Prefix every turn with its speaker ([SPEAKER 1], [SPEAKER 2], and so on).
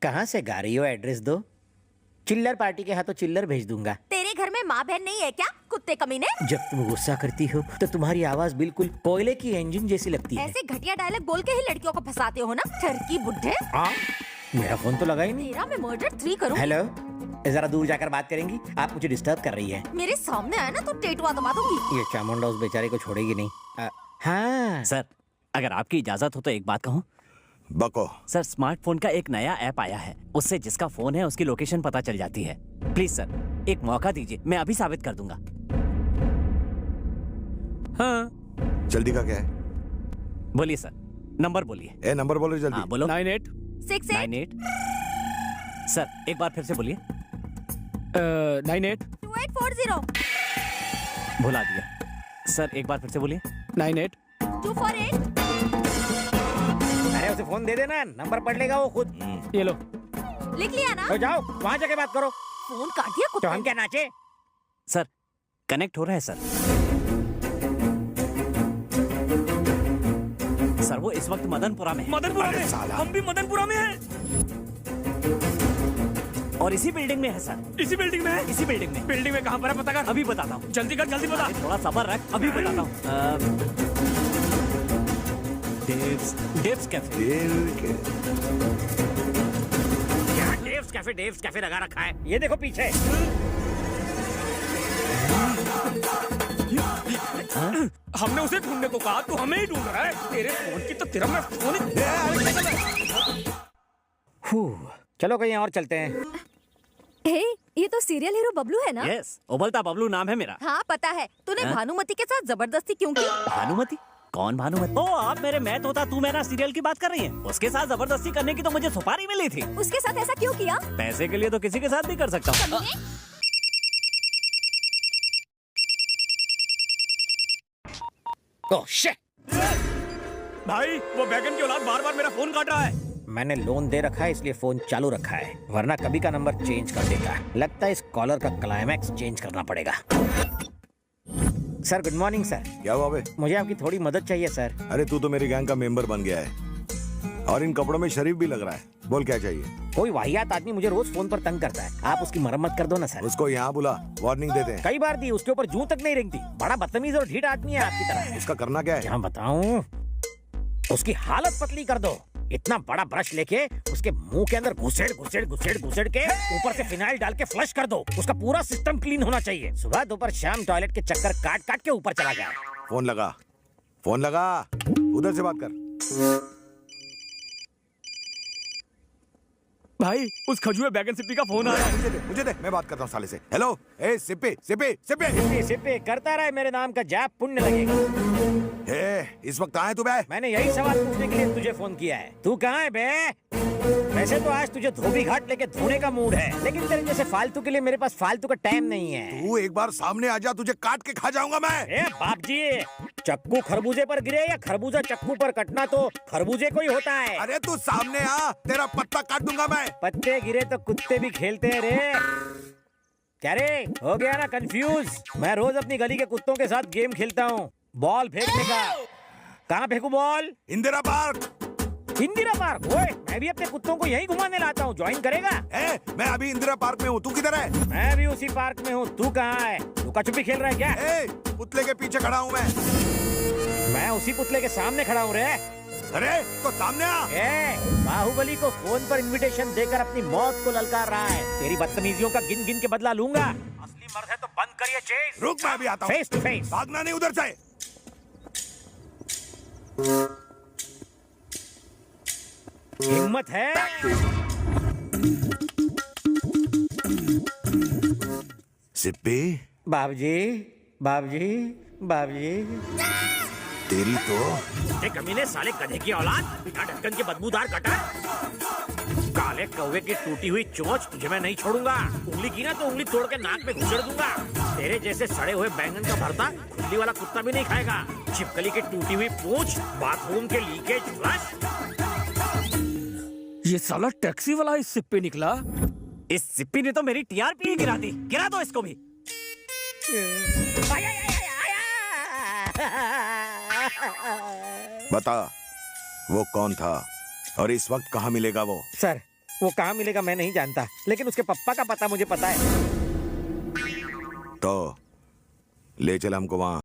[SPEAKER 1] कहाँ से गा रही हो? एड्रेस दो। चिल्लर पार्टी के हाथों चिल्लर भेज दूंगा।
[SPEAKER 2] तेरे घर में माँ बहन नहीं है क्या, कुत्ते कमीने?
[SPEAKER 1] जब तुम गुस्सा करती हो तो तुम्हारी आवाज बिल्कुल कोयले की इंजन जैसी लगती है।
[SPEAKER 2] ऐसे घटिया डायलॉग बोल के ही लड़कियों को फंसाते हो ना, ठरकी बुड्ढे।
[SPEAKER 1] मेरा फोन तो लगा ही नहीं।
[SPEAKER 2] तेरा मैं मर्डर 3 करूँ।
[SPEAKER 1] हेलो, जरा दूर जाकर बात करेंगी? आप मुझे डिस्टर्ब कर रही है।
[SPEAKER 2] मेरे सामने आया ना तो टेटुआ दबा दूंगी।
[SPEAKER 1] ये चामुंडा उस बेचारे को छोड़ेगी नहीं। हाँ
[SPEAKER 3] सर, अगर आपकी इजाजत हो तो एक बात कहूँ।
[SPEAKER 4] बको।
[SPEAKER 3] सर, स्मार्टफोन का एक नया ऐप आया है, उससे जिसका फोन है उसकी लोकेशन पता चल जाती है। प्लीज सर, एक मौका दीजिए, मैं अभी साबित कर दूंगा। हाँ,
[SPEAKER 4] जल्दी का क्या है?
[SPEAKER 3] बोलिए सर, नंबर बोलिए।
[SPEAKER 4] ए नंबर बोलो जल्दी।
[SPEAKER 3] हाँ बोलो।
[SPEAKER 2] 9868
[SPEAKER 3] 98। सर एक बार फिर से बोलिए।
[SPEAKER 5] 98
[SPEAKER 2] 2840
[SPEAKER 3] भुला दिया। सर एक बार फिर से बोलिए।
[SPEAKER 5] 98
[SPEAKER 2] 248।
[SPEAKER 1] अरे उसे फोन दे देना, नंबर पढ़ लेगा वो खुद।
[SPEAKER 5] ये लो।
[SPEAKER 2] लिख लिया ना?
[SPEAKER 1] तो जाओ वहाँ जाके बात करो।
[SPEAKER 2] फोन काट दिया
[SPEAKER 1] तो
[SPEAKER 2] कुत्ते
[SPEAKER 1] हम क्या नाचे?
[SPEAKER 3] सर कनेक्ट हो रहा है सर। सर वो इस वक्त मदनपुरा में है।
[SPEAKER 5] मदनपुरा में? हम भी मदनपुरा में हैं।
[SPEAKER 3] और इसी बिल्डिंग में है सर।
[SPEAKER 5] इसी बिल्डिंग में है?
[SPEAKER 3] इसी बिल्डिंग में।
[SPEAKER 5] बिल्डिंग में कहाँ पर है पता कर।
[SPEAKER 3] अभी बताता हूँ।
[SPEAKER 5] जल्दी कर, जल्दी बता।
[SPEAKER 3] थोड़ा सब्र रख, अभी बताता हूँ। डेव्स कैफे।
[SPEAKER 1] क्या डेव्स कैफे लगा रखा है? ये देखो पीछे।
[SPEAKER 5] हमने उसे ढूंढने को कहा, तू हमें ही ढूंढ रहा है। तेरे फोन की तो तेरा मैं फोन
[SPEAKER 1] चलो कहीं और चलते हैं।
[SPEAKER 2] हे, ये तो सीरियल हीरो बबलू है ना?
[SPEAKER 3] यस, उबलता बबलू नाम है मेरा।
[SPEAKER 2] हाँ पता है। तूने
[SPEAKER 3] हाँ?
[SPEAKER 2] भानुमति के साथ जबरदस्ती क्यों की?
[SPEAKER 3] भानुमति? कौन भानुमति? ओ, आप मेरे मैथ होता तू मेरा सीरियल की बात कर रही हैं? उसके साथ जबरदस्ती करने की तो मुझे सुपारी मिली थी।
[SPEAKER 2] उसके साथ ऐसा क्यों किया?
[SPEAKER 3] पैसे के लिए तो किसी के साथ भी कर सकता हूँ।
[SPEAKER 1] Oh shit!
[SPEAKER 5] भाई वो बैगन की औलाद बार बार मेरा फोन काट रहा है।
[SPEAKER 1] मैंने लोन दे रखा है इसलिए फोन चालू रखा है, वरना कभी का नंबर चेंज कर देगा। लगता है इस कॉलर का क्लाइमैक्स चेंज करना पड़ेगा। Sir good morning sir.
[SPEAKER 4] क्या हुआ बे?
[SPEAKER 1] मुझे आपकी थोड़ी मदद चाहिए सर।
[SPEAKER 4] अरे तू तो मेरी गैंग का मेंबर बन गया है और इन कपड़ों में शरीफ भी लग रहा है। बोल क्या चाहिए?
[SPEAKER 1] कोई वाहियात आदमी मुझे रोज फोन पर तंग करता है, आप उसकी मरम्मत कर दो ना सर।
[SPEAKER 4] उसको यहाँ बुला, वार्निंग देते हैं।
[SPEAKER 1] कई बार दी, उसके ऊपर जूं तक नहीं रेंगती। बड़ा बदतमीज और ढीठ आदमी है आपकी तरह।
[SPEAKER 4] उसका करना क्या है?
[SPEAKER 1] क्या बताऊं? उसकी हालत पतली कर दो। इतना बड़ा ब्रश लेके उसके मुंह के अंदर घुसेड़ घुसेड़ घुसेड़ घुसेड़ के ऊपर से फिनाइल डाल के फ्लश कर दो। उसका पूरा सिस्टम क्लीन होना चाहिए। सुबह दोपहर शाम टॉयलेट के चक्कर काट काट के ऊपर चला गया।
[SPEAKER 4] फोन लगा, फोन लगा, उधर से बात कर।
[SPEAKER 5] भाई उस खजुए बैगन सिप्पी का फोन आ रहा है।
[SPEAKER 4] मुझे दे, मैं बात करता हूँ साले से। हेलो, ए सिप्पी सिप्पी सिप्पी।
[SPEAKER 1] सिप्पी सिप्पी करता रहे, मेरे नाम का जाप पुण्य लगेगा।
[SPEAKER 4] ए, इस वक्त कहाँ है तू बे?
[SPEAKER 1] मैंने यही सवाल पूछने के लिए तुझे फोन किया है। तू कहाँ है बे? वैसे तो आज तुझे धोबी घाट लेके धोने का मूड है, लेकिन तेरे जैसे फालतू के लिए मेरे पास फालतू का टाइम नहीं है।
[SPEAKER 4] तू एक बार सामने आ जा, तुझे काट के खा जाऊंगा मैं।
[SPEAKER 1] ए बाप जी, चक्कू खरबूजे पर गिरे या खरबूजा चक्कू पर कटना तो खरबूजे को ही होता है।
[SPEAKER 4] अरे तू सामने आ, तेरा पत्ता काट दूंगा मैं।
[SPEAKER 1] पत्ते गिरे तो कुत्ते भी खेलते हैं रे। क्या रे, हो गया ना कंफ्यूज? मैं रोज अपनी गली के कुत्तों के साथ गेम खेलता हूँ, बॉल फेंकने का। कहाँ फेंकू ball?
[SPEAKER 4] Indira park.
[SPEAKER 1] Indira park? ओए, मैं भी अपने कुत्तों को यहीं घुमाने लाता हूँ, ज्वाइन करेगा?
[SPEAKER 4] मैं अभी इंदिरा पार्क में हूँ, तू किधर है?
[SPEAKER 1] मैं भी उसी पार्क में हूँ, तू कहाँ है? लुका छुपी खेल रहा है क्या?
[SPEAKER 4] पुतले के पीछे खड़ा हूँ
[SPEAKER 1] मैं उसी पुतले के सामने खड़ा हूँ रे।
[SPEAKER 4] अरे तो सामने आ।
[SPEAKER 1] बाहुबली को फोन पर इनविटेशन देकर अपनी मौत को ललकार रहा है। तेरी बदतमीजियों का गिन गिन के बदला लूंगा। असली मर्द है तो बंद करिए चेस।
[SPEAKER 4] रुक, मैं अभी आता हूँ।
[SPEAKER 1] Face to face.
[SPEAKER 4] भागना नहीं उधर से।
[SPEAKER 1] हिम्मत है?
[SPEAKER 4] सिप्पी।
[SPEAKER 1] बाबूजी, बाबूजी, बाबूजी।
[SPEAKER 4] तेरी तो
[SPEAKER 1] कमीने साले गधे की औलाद, बिना ढक्कन के बदबूदार कटर। काले कौवे की टूटी हुई चोंच तुझे मैं नहीं छोड़ूंगा। उंगली की ना तो उंगली तोड़ के नाक में घुसेड़ दूंगा। तेरे जैसे सड़े हुए बैंगन का भरता खुजली वाला कुत्ता भी नहीं खाएगा। छिपकली की टूटी हुई पूंछ, बाथरूम के लीकेज फ्लश।
[SPEAKER 5] ये साला टैक्सी वाला इस सिप्पी निकला।
[SPEAKER 3] इस सिप्पी ने तो मेरी टीआरपी ही गिरा दी। गिरा दो इसको भी।
[SPEAKER 4] बता, वो कौन था और इस वक्त कहाँ मिलेगा वो?
[SPEAKER 1] सर, वो कहाँ मिलेगा मैं नहीं जानता, लेकिन उसके पप्पा का पता मुझे पता है।
[SPEAKER 4] तो ले चल हमको वहाँ।